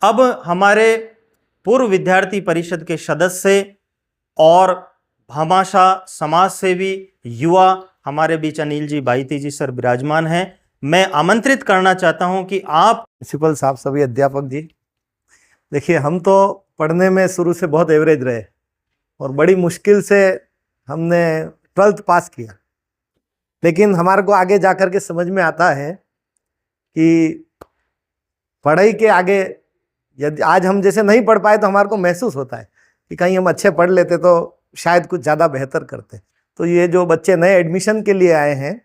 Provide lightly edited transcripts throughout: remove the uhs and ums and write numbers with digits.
अब हमारे पूर्व विद्यार्थी परिषद के सदस्य और भामाशाह समाज सेवी युवा हमारे बीच अनिल जी बाईती जी सर विराजमान हैं। मैं आमंत्रित करना चाहता हूं कि आप प्रिंसिपल साहब, सभी अध्यापक जी, देखिए हम तो पढ़ने में शुरू से बहुत एवरेज रहे और बड़ी मुश्किल से हमने 12th पास किया, लेकिन हमारे को आगे जाकर के समझ में आता है कि पढ़ाई के आगे यदि आज हम जैसे नहीं पढ़ पाए तो हमारे को महसूस होता है कि कहीं हम अच्छे पढ़ लेते तो शायद कुछ ज़्यादा बेहतर करते। तो ये जो बच्चे नए एडमिशन के लिए आए हैं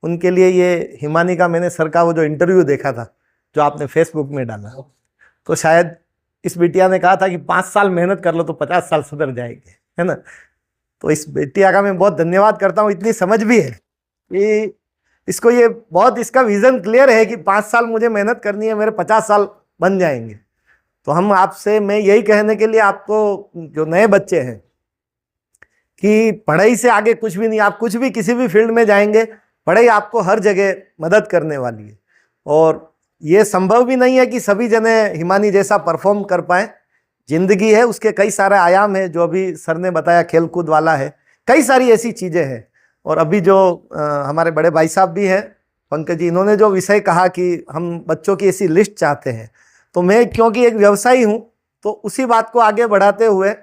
उनके लिए ये हिमानी का मैंने सर का वो जो इंटरव्यू देखा था जो आपने फेसबुक में डाला, तो शायद इस बिटिया ने कहा था कि 5 साल मेहनत कर लो तो 50 साल सुधर जाएंगे, है ना। तो इस बिटिया का मैं बहुत धन्यवाद करता हूँ। इतनी समझ भी है कि इसको ये बहुत इसका विजन क्लियर है कि 5 साल मुझे मेहनत करनी है, मेरे 50 साल बन जाएंगे। तो हम आपसे मैं यही कहने के लिए आपको जो नए बच्चे हैं कि पढ़ाई से आगे कुछ भी नहीं, आप कुछ भी किसी भी फील्ड में जाएंगे, पढ़ाई आपको हर जगह मदद करने वाली है। और ये संभव भी नहीं है कि सभी जने हिमानी जैसा परफॉर्म कर पाए। जिंदगी है, उसके कई सारे आयाम है, जो अभी सर ने बताया खेल कूद वाला है, कई सारी ऐसी चीज़ें हैं। और अभी जो हमारे बड़े भाई साहब भी हैं पंकज जी, इन्होंने जो विषय कहा कि हम बच्चों की ऐसी लिस्ट चाहते हैं, तो मैं क्योंकि एक व्यवसायी हूँ तो उसी बात को आगे बढ़ाते हुए,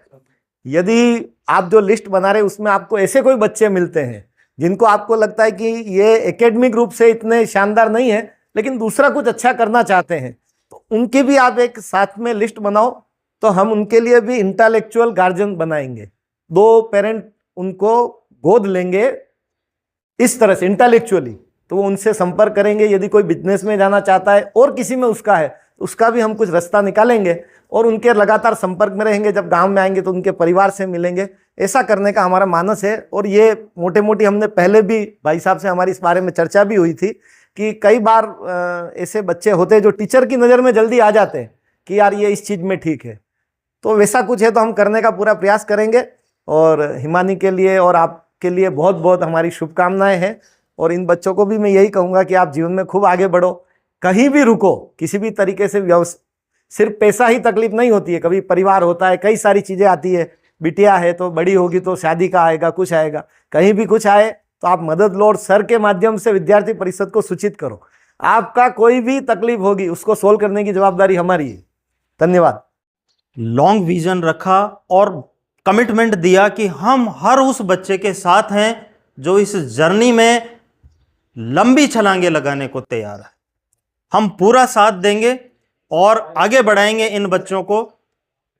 यदि आप जो लिस्ट बना रहे उसमें आपको ऐसे कोई बच्चे मिलते हैं जिनको आपको लगता है कि ये एकेडमिक रूप से इतने शानदार नहीं है लेकिन दूसरा कुछ अच्छा करना चाहते हैं, तो उनकी भी आप एक साथ में लिस्ट बनाओ। तो हम उनके लिए भी इंटेलेक्चुअल गार्जियन बनाएंगे, 2 पेरेंट उनको गोद लेंगे इस तरह से इंटेलेक्चुअली, तो वो उनसे संपर्क करेंगे। यदि कोई बिजनेस में जाना चाहता है और किसी में उसका है, उसका भी हम कुछ रास्ता निकालेंगे और उनके लगातार संपर्क में रहेंगे। जब गांव में आएंगे तो उनके परिवार से मिलेंगे। ऐसा करने का हमारा मानस है। और ये मोटे मोटी हमने पहले भी भाई साहब से हमारी इस बारे में चर्चा भी हुई थी कि कई बार ऐसे बच्चे होते हैं जो टीचर की नज़र में जल्दी आ जाते हैं कि यार ये इस चीज़ में ठीक है, तो वैसा कुछ है तो हम करने का पूरा प्रयास करेंगे। और हिमानी के लिए और आपके लिए बहुत बहुत हमारी शुभकामनाएं हैं। और इन बच्चों को भी मैं यही कहूँगा कि आप जीवन में खूब आगे बढ़ो, कहीं भी रुको, किसी भी तरीके से सिर्फ पैसा ही तकलीफ नहीं होती है, कभी परिवार होता है, कई सारी चीज़ें आती है। बिटिया है तो बड़ी होगी तो शादी का आएगा, कुछ आएगा, कहीं भी कुछ आए तो आप मदद लो और सर के माध्यम से विद्यार्थी परिषद को सूचित करो। आपका कोई भी तकलीफ होगी उसको सोल्व करने की जवाबदारी हमारी है। धन्यवाद। लॉन्ग विजन रखा और कमिटमेंट दिया कि हम हर उस बच्चे के साथ हैं जो इस जर्नी में लंबी छलांगे लगाने को तैयार है। हम पूरा साथ देंगे और आगे बढ़ाएंगे इन बच्चों को।